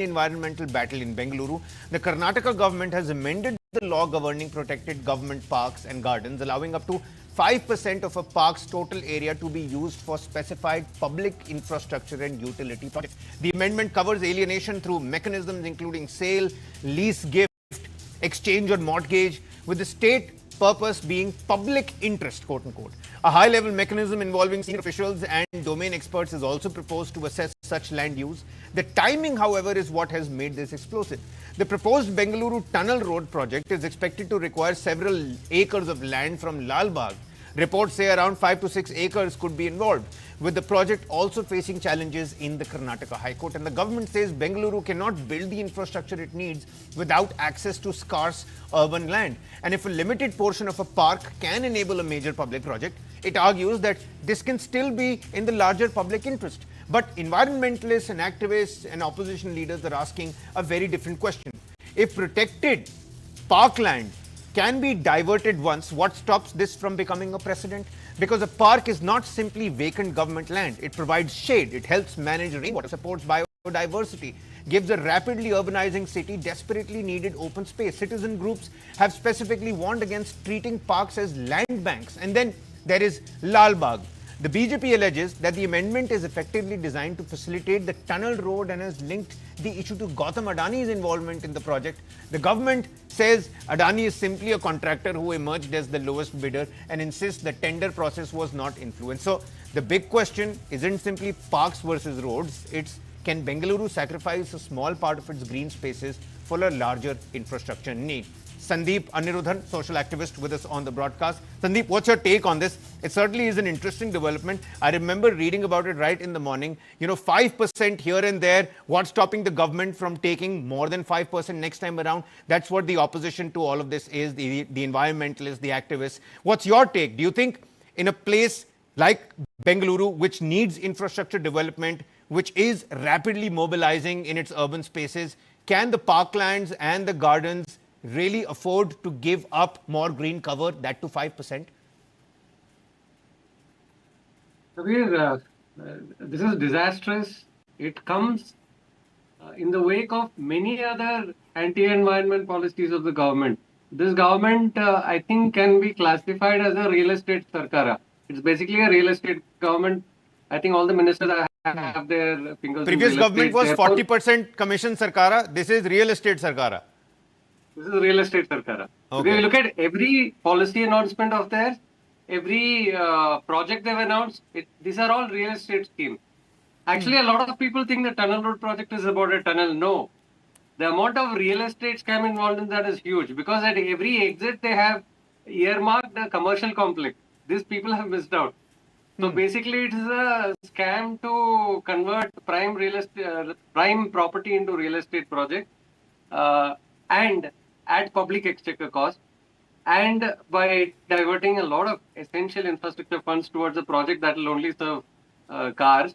environmental battle in Bengaluru, the Karnataka government has amended the law governing protected government parks and gardens, allowing up to 5% of a park's total area to be used for specified public infrastructure and utility projects. The amendment covers alienation through mechanisms including sale, lease, gift, exchange or mortgage, with the state purpose being public interest, quote unquote. A high-level mechanism involving senior officials and domain experts is also proposed to assess such land use. The timing, however, is what has made this explosive. The proposed Bengaluru Tunnel Road project is expected to require several acres of land from Lalbagh. Reports say around 5 to 6 acres could be involved, with the project also facing challenges in the Karnataka High Court. And the government says Bengaluru cannot build the infrastructure it needs without access to scarce urban land. And if a limited portion of a park can enable a major public project, it argues that this can still be in the larger public interest. But environmentalists and activists and opposition leaders are asking a very different question. If protected parkland can be diverted once, what stops this from becoming a precedent? Because a park is not simply vacant government land. It provides shade, it helps manage rainwater, supports biodiversity, gives a rapidly urbanizing city desperately needed open space. Citizen groups have specifically warned against treating parks as land banks. And then there is Lalbagh. The BJP alleges that the amendment is effectively designed to facilitate the tunnel road and has linked the issue to Gautam Adani's involvement in the project. The government says Adani is simply a contractor who emerged as the lowest bidder and insists the tender process was not influenced. So the big question isn't simply parks versus roads, it's can Bengaluru sacrifice a small part of its green spaces for a larger infrastructure need? Sandeep Anirudhan, social activist with us on the broadcast. Sandeep, what's your take on this? It certainly is an interesting development. I remember reading about it right in the morning. 5% here and there. What's stopping the government from taking more than 5% next time around? That's what the opposition to all of this is, the environmentalists, the activists. What's your take? Do you think in a place like Bengaluru, which needs infrastructure development, which is rapidly mobilizing in its urban spaces, can the parklands and the gardens really afford to give up more green cover, that to 5%? Kabir, this is disastrous. It comes in the wake of many other anti-environment policies of the government. This government, I think, can be classified as a real estate sarkara. It's basically a real estate government. I think all the ministers have their fingers. Previous government was 40% commission sarkara. This is real estate sarkara. This is real estate sarkara. Okay. If you look at every policy announcement of theirs, every project they've announced, these are all real estate schemes. Actually, a lot of people think the tunnel road project is about a tunnel. No. The amount of real estate scam involved in that is huge, because at every exit they have earmarked a commercial complex. These people have missed out. So basically, it is a scam to convert prime property into real estate project, and at public exchequer cost, and by diverting a lot of essential infrastructure funds towards a project that will only serve cars.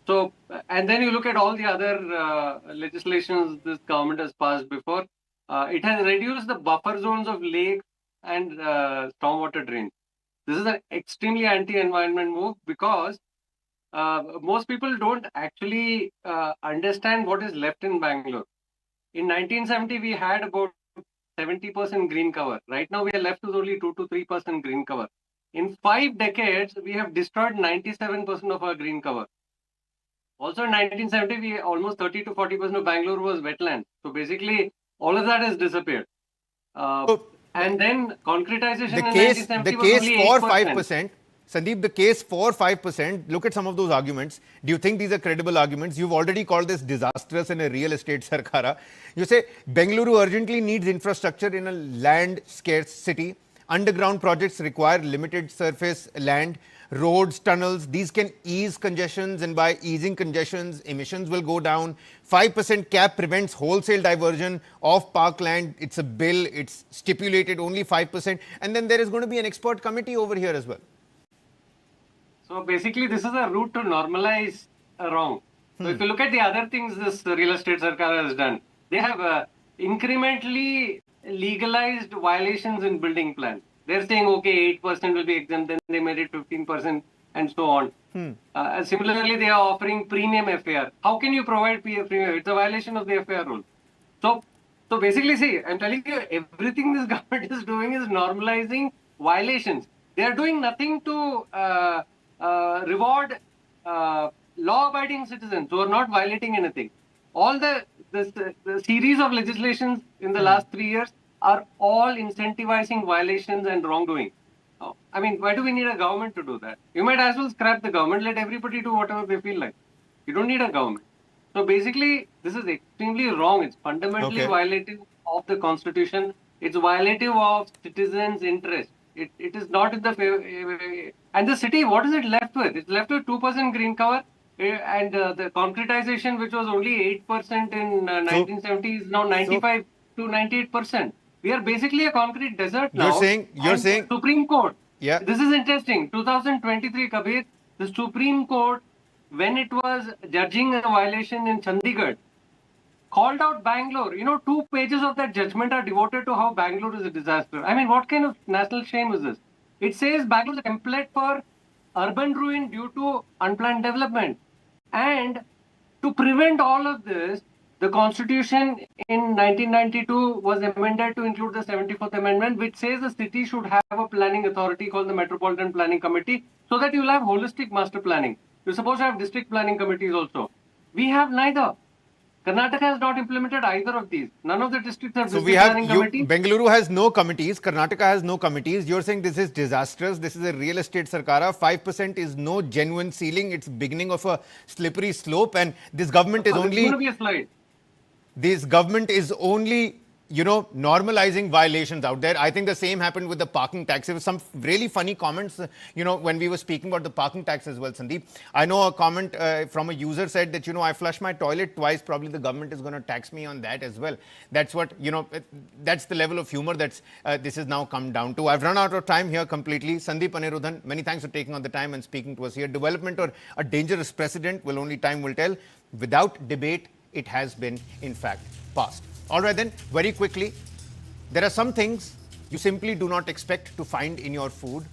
So, and then you look at all the other legislations this government has passed before. It has reduced the buffer zones of lakes and stormwater drains. This is an extremely anti-environment move, because most people don't actually understand what is left in Bangalore. In 1970, we had about 70% green cover. Right now, we are left with only 2 to 3% green cover. In 5 decades, we have destroyed 97% of our green cover. Also, in 1970, almost 30 to 40% of Bangalore was wetland. So basically, all of that has disappeared. And then concretization in 1970 was only 8%. Sandeep, the case for 5%, look at some of those arguments. Do you think these are credible arguments? You've already called this disastrous and a real estate sarkara. You say Bengaluru urgently needs infrastructure in a land scarce city. Underground projects require limited surface land, roads, tunnels. These can ease congestions, and by easing congestions, emissions will go down. 5% cap prevents wholesale diversion of parkland. It's a bill. It's stipulated only 5%. And then there is going to be an expert committee over here as well. So basically, this is a route to normalize a wrong. So if you look at the other things this real estate sarkar has done, they have incrementally legalized violations in building plans. They're saying, okay, 8% will be exempt, then they made it 15% and so on. Similarly, they are offering premium FAR. How can you provide premium? It's a violation of the FAR rule. So basically, see, I'm telling you, everything this government is doing is normalizing violations. They are doing nothing to reward law-abiding citizens who are not violating anything. All the series of legislations in the last 3 years are all incentivizing violations and wrongdoing. I mean, why do we need a government to do that? You might as well scrap the government, let everybody do whatever they feel like. You don't need a government. So basically, this is extremely wrong. It's fundamentally violative of the constitution. It's violative of citizens' interest. It is not in the favor. And the city, what is it left with? It's left with 2% green cover. And the concretization, which was only 8% in 1970, is now 95 to 98%. We are basically a concrete desert now. You're saying Supreme Court. Yeah. This is interesting. 2023, Kabir, the Supreme Court, when it was judging a violation in Chandigarh, called out Bangalore. 2 pages of that judgment are devoted to how Bangalore is a disaster. I mean, what kind of national shame is this? It says Bangalore is a template for urban ruin due to unplanned development. And to prevent all of this, the Constitution in 1992 was amended to include the 74th Amendment, which says the city should have a planning authority called the Metropolitan Planning Committee, so that you'll have holistic master planning. You're supposed to have district planning committees also. We have neither. Karnataka has not implemented either of these. None of the districts have district planning committees. Bengaluru has no committees. Karnataka has no committees. You're saying this is disastrous. This is a real estate sarkara. 5% is no genuine ceiling. It's beginning of a slippery slope. And this government is only... It's going to be a slide. This government is only, normalizing violations out there. I think the same happened with the parking tax. There were some really funny comments, when we were speaking about the parking tax as well, Sandeep. I know a comment from a user said that, I flush my toilet twice. Probably the government is going to tax me on that as well. That's what, that's the level of humor that's this has now come down to. I've run out of time here completely. Sandeep Anirudhan, many thanks for taking on the time and speaking to us here. Development or a dangerous precedent, only time will tell. Without debate, it has been, in fact, passed. All right then, very quickly, there are some things you simply do not expect to find in your food.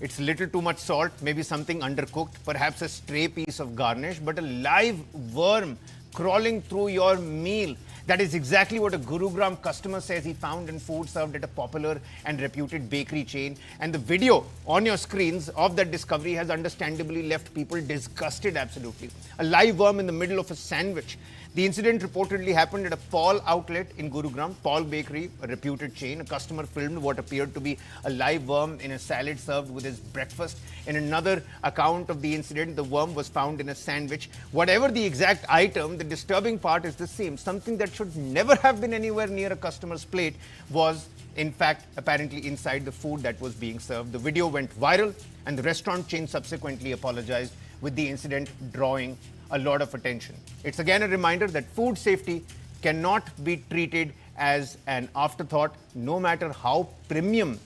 It's a little too much salt, maybe something undercooked, perhaps a stray piece of garnish, but a live worm crawling through your meal. That is exactly what a Gurugram customer says he found in food served at a popular and reputed bakery chain. And the video on your screens of that discovery has understandably left people disgusted, absolutely. A live worm in the middle of a sandwich. The incident reportedly happened at a Paul outlet in Gurugram, Paul Bakery, a reputed chain. A customer filmed what appeared to be a live worm in a salad served with his breakfast. In another account of the incident, the worm was found in a sandwich. Whatever the exact item, the disturbing part is the same. Something that should never have been anywhere near a customer's plate was, in fact, apparently inside the food that was being served. The video went viral and the restaurant chain subsequently apologized, with the incident drawing a lot of attention. It's again a reminder that food safety cannot be treated as an afterthought, no matter how premium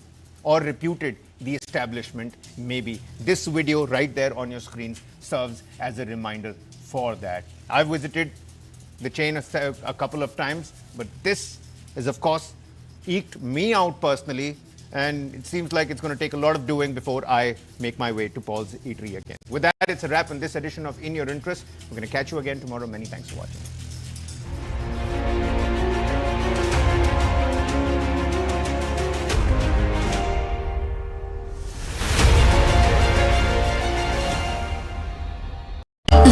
or reputed the establishment may be. This video right there on your screen serves as a reminder for that. I've visited the chain a couple of times, but this is, of course, eked me out personally, and it seems like it's going to take a lot of doing before I make my way to Paul's Eatery again. With that, it's a wrap on this edition of In Your Interest. We're going to catch you again tomorrow. Many thanks for watching.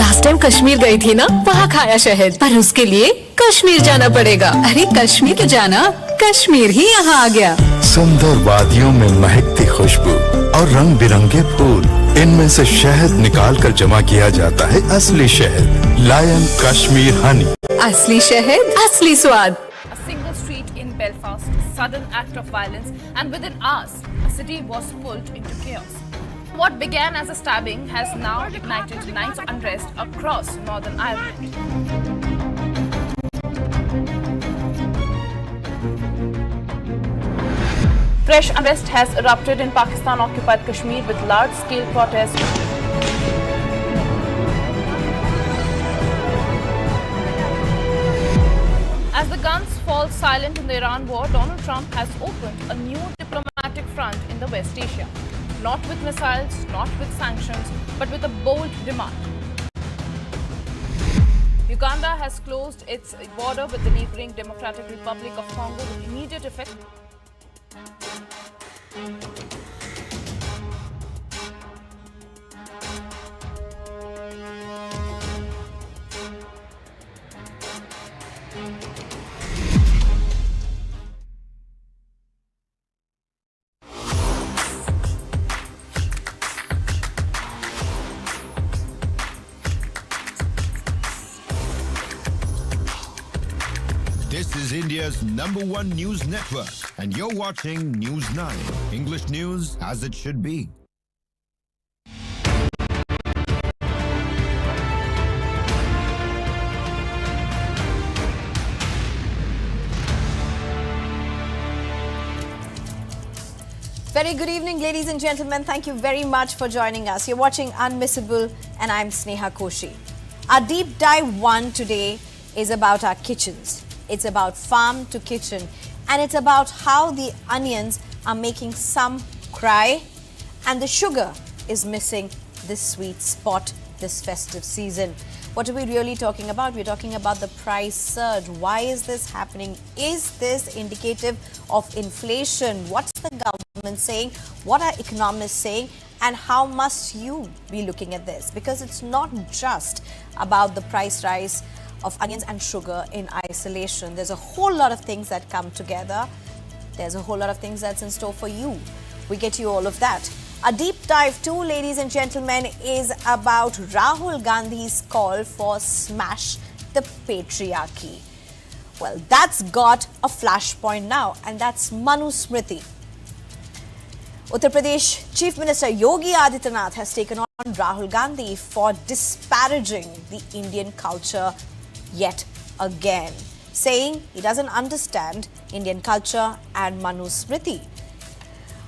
Last time Kashmir गई थी ना, वहाँ खाया शहद, पर उसके लिए कश्मीर जाना पड़ेगा। अरे कश्मीर तो जाना, कश्मीर ही यहाँ आ गया। सुंदर वादियों में महकती खुशबू और रंग बिरंगे फूल, इनमें से शहद निकाल कर जमा किया जाता है असली शहद, लायन कश्मीर हनी। असली शहद, असली स्वाद। A single street in Belfast, sudden act of violence, and within hours, a city was pulled into chaos. What began as a stabbing has now ignited nights of unrest across Northern Ireland. Fresh unrest has erupted in Pakistan-occupied Kashmir with large-scale protests. As the guns fall silent in the Iran war, Donald Trump has opened a new diplomatic front in the West Asia. not with missiles, not with sanctions, but with a bold demand. Uganda has closed its border with the neighboring Democratic Republic of Congo with immediate effect. This is India's #1 news network, and you're watching News 9. English news as it should be. Very good evening, ladies and gentlemen. Thank you very much for joining us. You're watching Unmissable, and I'm Sneha Koshi. Our deep dive one today is about our kitchens. It's about farm to kitchen, and it's about how the onions are making some cry and the sugar is missing this sweet spot this festive season. What are we really talking about? We're talking about the price surge. Why is this happening? Is this indicative of inflation? What's the government saying? What are economists saying? And how must you be looking at this? Because it's not just about the price rise of onions and sugar in isolation. There's a whole lot of things that come together. There's a whole lot of things that's in store for you. We get you all of that. A deep dive too, ladies and gentlemen, is about Rahul Gandhi's call for smash the patriarchy. Well, that's got a flashpoint now, and that's Manusmriti. Uttar Pradesh Chief Minister Yogi Adityanath has taken on Rahul Gandhi for disparaging the Indian culture yet again, saying he doesn't understand Indian culture and Manusmriti.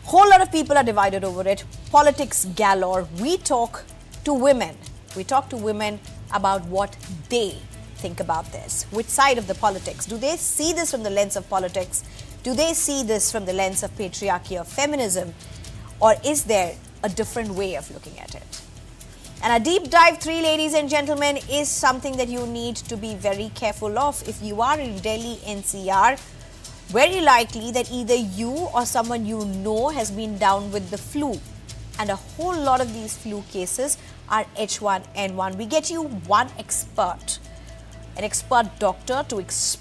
Whole lot of people are divided over it. Politics galore. We talk to women. We talk to women about what they think about this. Which side of the politics? Do they see this from the lens of politics? Do they see this from the lens of patriarchy or feminism? Or is there a different way of looking at it? And a deep dive 3, ladies and gentlemen, is something that you need to be very careful of. If you are in Delhi NCR, very likely that either you or someone you know has been down with the flu. And a whole lot of these flu cases are H1N1. We get you one expert, an expert doctor to explain